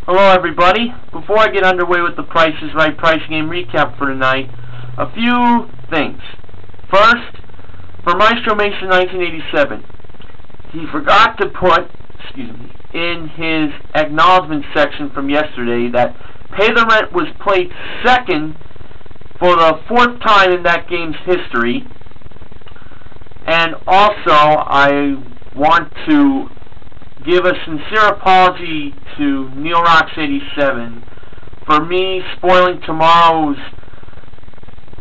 Hello everybody. Before I get underway with the Price is Right pricing game recap for tonight, a few things. First, for Maestro Mason 1987, he forgot to put, in his acknowledgement section from yesterday that Pay the Rent was played second for the 4th time in that game's history. And also, I want to give a sincere apology to NeilRocks87 for me spoiling tomorrow's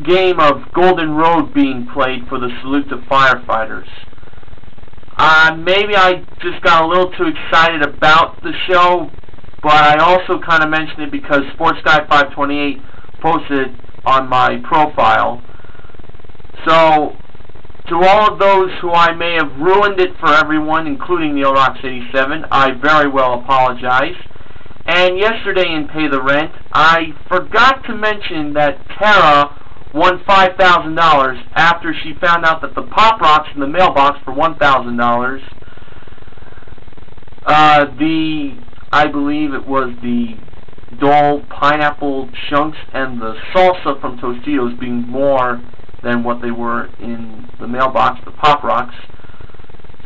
game of Golden Road being played for the Salute to Firefighters. Maybe I just got a little too excited about the show, but I also kind of mentioned it because SportsGuy528 posted it on my profile. So, to all of those who I may have ruined it for everyone, including NeilRocks87, I very well apologize. And yesterday in Pay the Rent, I forgot to mention that Tara won $5,000 after she found out that the Pop Rocks in the mailbox for $1,000, I believe it was the Dole pineapple chunks and the salsa from Tostitos being more than what they were in the mailbox, the Pop Rocks.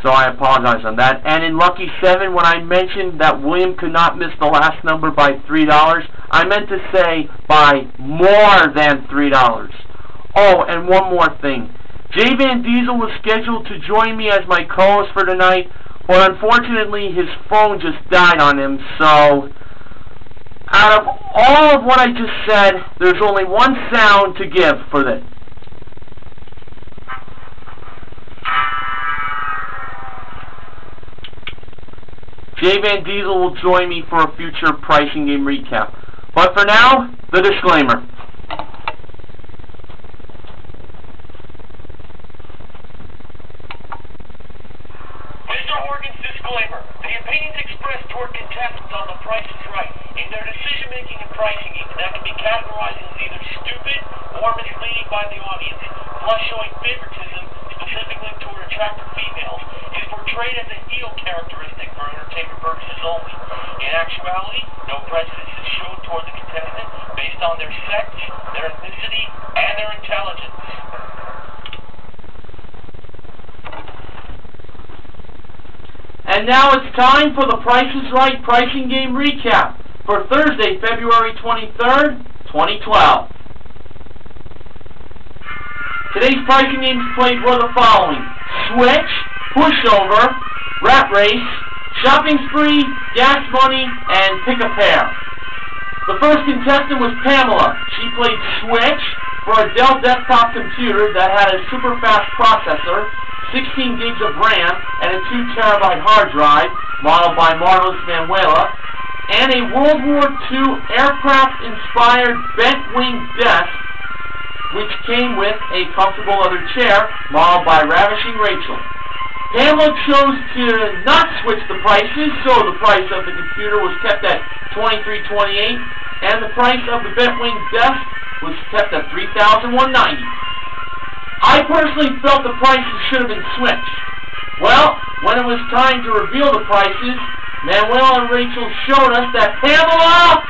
So I apologize on that. And in Lucky 7, when I mentioned that William could not miss the last number by $3, I meant to say by more than $3. Oh, and one more thing. jvandiesel was scheduled to join me as my co-host for tonight, but unfortunately his phone just died on him, so out of all of what I just said, there's only one sound to give for this. jvandiesel will join me for a future pricing game recap. But for now, the disclaimer. Mr. Horgan's disclaimer. The opinions expressed toward contestants on The Price is Right in their decision-making and pricing game that can be categorized as either stupid or misleading by the audience, plus showing favoritism specifically toward attractive females, is portrayed as a heel characteristic for entertainment purposes only. In actuality, no prejudice is shown toward the contestant based on their sex, their ethnicity, and their intelligence. And now it's time for the Price is Right pricing game recap for Thursday, February 23rd, 2012. Today's pricing games played were the following: Switch, Pushover, Rat Race, Shopping Spree, Gas Money, and Pick a Pair. The first contestant was Pamela. She played Switch for a Dell desktop computer that had a super fast processor, 16 gigs of RAM, and a 2 terabyte hard drive, modeled by Marvelous Manuela, and a World War II aircraft-inspired bent wing desk, which came with a comfortable leather chair, modeled by Ravishing Rachel. Pamela chose to not switch the prices, so the price of the computer was kept at $23.28, and the price of the bent wing desk was kept at $3,190. I personally felt the prices should have been switched. Well, when it was time to reveal the prices, Manuel and Rachel showed us that Pamela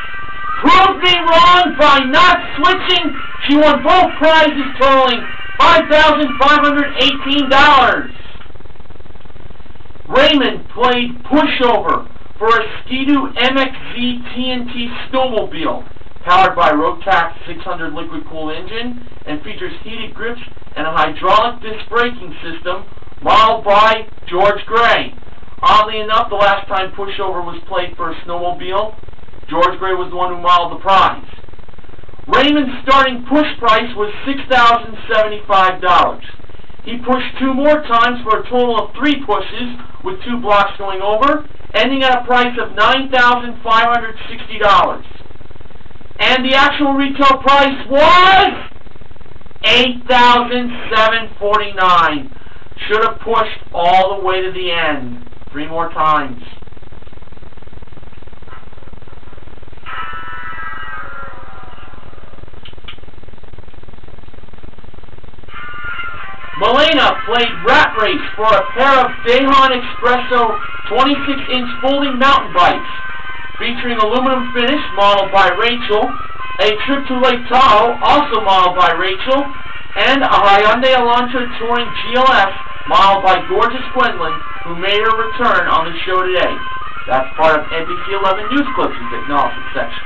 proved me wrong by not switching. She won both prizes totaling $5,518. Raymond played Pushover for a Ski-Doo MXZ-TNT snowmobile, powered by rotex 600 liquid-cooled engine, and features heated grips and a hydraulic disc braking system, modeled by George Gray. Oddly enough, the last time Pushover was played for a snowmobile, George Gray was the one who modeled the prize. Raymond's starting push price was $6,075. He pushed 2 more times for a total of 3 pushes, with 2 blocks going over, ending at a price of $9,560. And the actual retail price was $8,749. Should have pushed all the way to the end. 3 more times. Milena played Rat Race for a pair of Dahon Espresso 26-inch folding mountain bikes, featuring aluminum finish, modeled by Rachel, a trip to Lake Tahoe, also modeled by Rachel, and a Hyundai Elantra Touring GLS, modeled by gorgeous Gwendolyn, who made her return on the show today. That's part of NBC 11 News Clips' acknowledgement section.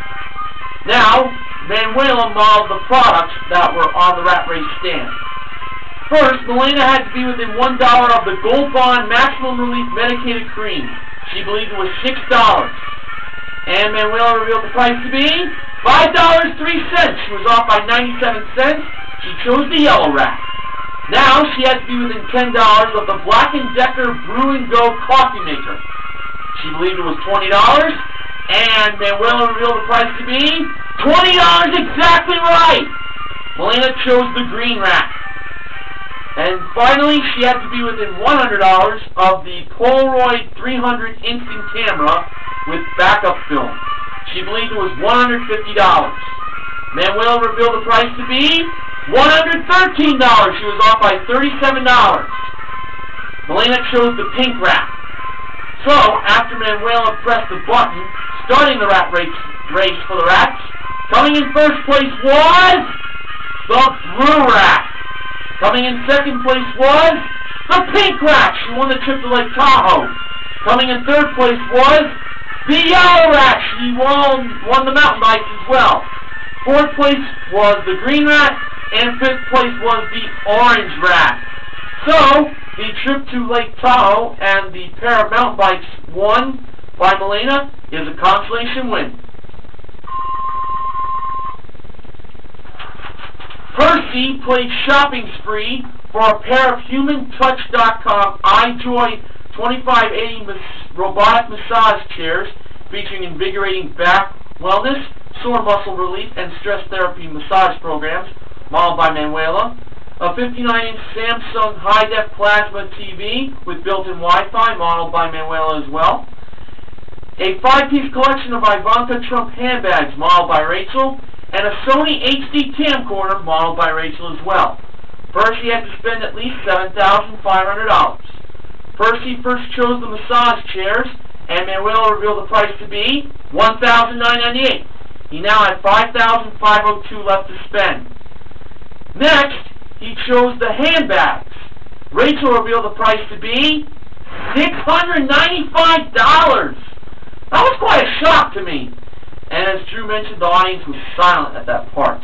Now, Manuela modeled the products that were on the rat race stand. First, Melena had to be within $1 of the Gold Bond Maximum Relief Medicated Cream. She believed it was $6. And Manuela revealed the price to be $5.03. She was off by 97 cents. She chose the yellow rack. Now, she had to be within $10 of the Black & Decker Brew & Go coffee maker. She believed it was $20, and Manuela revealed the price to be $20 exactly right. Melena chose the green rack. And finally, she had to be within $100 of the Polaroid 300 instant camera with backup film. She believed it was $150. Manuela revealed the price to be $113. She was off by $37. Melena chose the pink rack. So, after Manuela pressed the button, starting the rat race for the rats, coming in first place was the blue rack. Coming in second place was the pink rack. She won the trip to Lake Tahoe. Coming in third place was the yellow rack. She won the mountain bikes as well. Fourth place was the green rack, and fifth place was the orange rack. So, the trip to Lake Tahoe and the pair of mountain bikes won by Melena is a consolation win. Percy played shopping spree for a pair of HumanTouch.com iJoy 2580 robotic massage chairs featuring invigorating back wellness, sore muscle relief, and stress therapy massage programs, modeled by Manuela. A 59-inch Samsung high-def plasma TV with built-in Wi-Fi, modeled by Manuela as well. A 5-piece collection of Ivanka Trump handbags, modeled by Rachel. And a Sony HD camcorder, modeled by Rachel as well. Percy had to spend at least $7,500. Percy first chose the massage chairs, and Manuela revealed the price to be $1,998. He now had $5,502 left to spend. Next, he chose the handbags. Rachel revealed the price to be $695. That was quite a shock to me. And as Drew mentioned, the audience was silent at that part.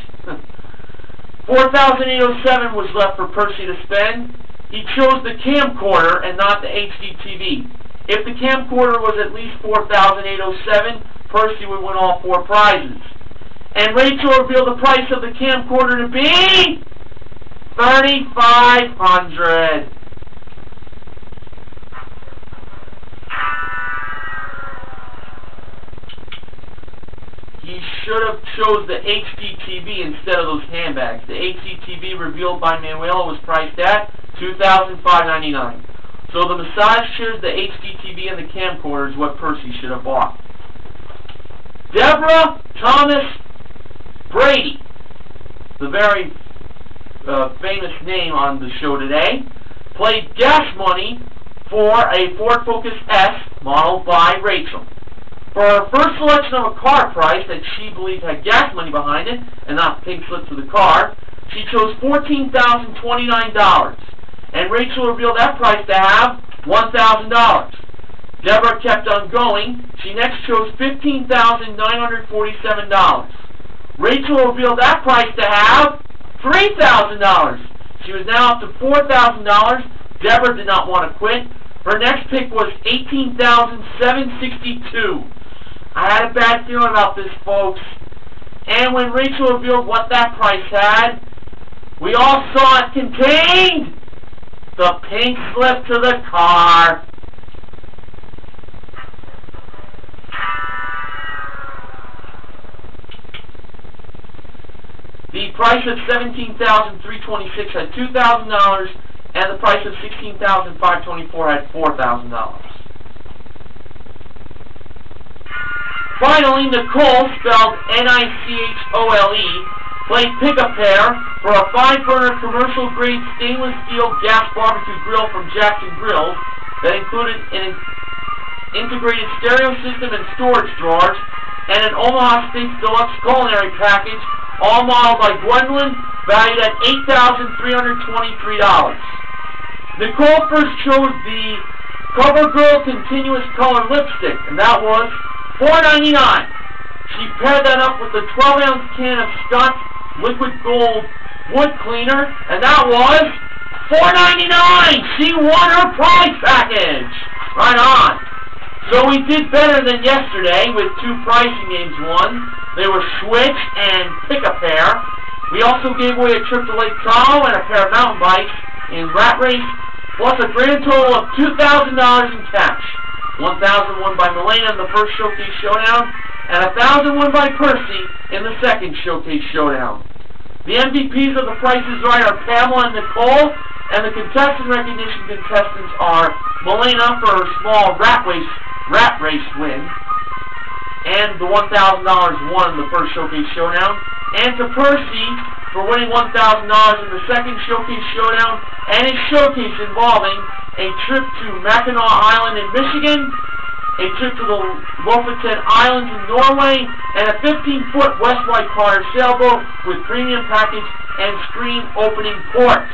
$4,807 was left for Percy to spend. He chose the camcorder and not the HD TV. If the camcorder was at least $4,807, Percy would win all 4 prizes. And Rachel revealed the price of the camcorder to be $3,500. He should have chose the HD TV instead of those handbags. The HD TV revealed by Manuela was priced at $2,599. So the massage chairs, the HD TV, and the camcorder is what Percy should have bought. Deborah Thomas Brady, the very famous name on the show today, played gas money for a Ford Focus S modeled by Rachel. For her first selection of a car price that she believed had gas money behind it, and not pink slips of the car, she chose $14,029. And Rachel revealed that price to have $1,000. Deborah kept on going. She next chose $15,947. Rachel revealed that price to have $3,000. She was now up to $4,000. Deborah did not want to quit. Her next pick was $18,762. I had a bad feeling about this, folks. And when Rachel revealed what that price had, we all saw it contained the pink slip to the car. The price of $17,326 had $2,000, and the price of $16,524 had $4,000. Finally, Nicole, spelled N-I-C-H-O-L-E, played Pick-A-Pair for a 5-burner commercial-grade stainless steel gas barbecue grill from Jackson Grills that included an integrated stereo system and storage drawers, and an Omaha Steaks Deluxe culinary package, all modeled by Gwendolyn, valued at $8,323. Nicole first chose the CoverGirl Continuous Color Lipstick, and that was $4.99. She paired that up with a 12-ounce can of Scott's Liquid Gold Wood Cleaner, and that was $4.99. She won her prize package. Right on. So we did better than yesterday with 2 pricing games won. They were Switch and Pick a Pair. We also gave away a trip to Lake Tahoe and a pair of mountain bikes in Rat Race, plus a grand total of $2,000 in cash. $1,000 won by Milena in the first Showcase Showdown, and $1,000 won by Percy in the second Showcase Showdown. The MVPs of The Price is Right are Pamela and Nicole, and the contestant recognition contestants are Milena for her small rat race win, and the $1,000 won in the first Showcase Showdown, and to Percy for winning $1,000 in the second Showcase Showdown, and a showcase involving a trip to Mackinac Island in Michigan, a trip to the Lofoten Islands in Norway, and a 15-foot West White Carter sailboat with premium package and screen opening ports.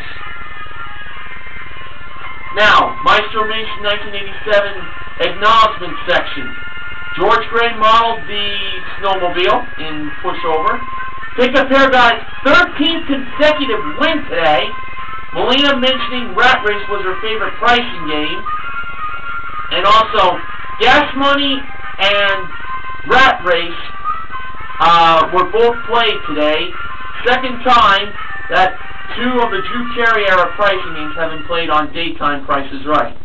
Now, Maestro Mason 1987 acknowledgement section. George Gray modeled the snowmobile in pushover. Pick a Pair got its 13th consecutive win today. Melina mentioning Rat Race was her favorite pricing game. And also, Gas Money and Rat Race were both played today. Second time that 2 of the Drew Carey era pricing games have been played on daytime Price is Right.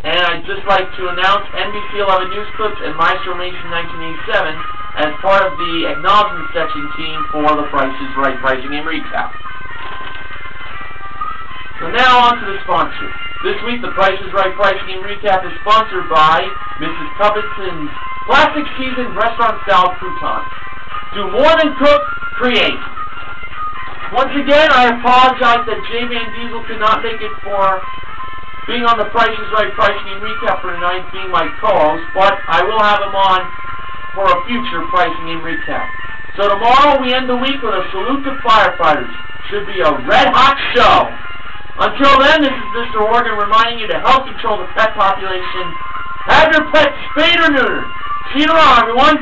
And I'd just like to announce NBC 11 News Clips and Maestro Mason 1987 as part of the acknowledgement section team for the Price is Right pricing game recap. So now on to the sponsor. This week the Price is Right pricing game recap is sponsored by Mrs. Covington's Classic Seasoned Restaurant Style Croutons. Do more than cook, create. Once again, I apologize that jvandiesel could not make it for being on the Price is Right pricing game recap for tonight, being my co-host, but I will have him on for a future pricing game recap. So tomorrow we end the week with a salute to firefighters. Should be a red-hot show. Until then, this is Mr. Organ reminding you to help control the pet population. Have your pets spayed or neutered. See you tomorrow, everyone.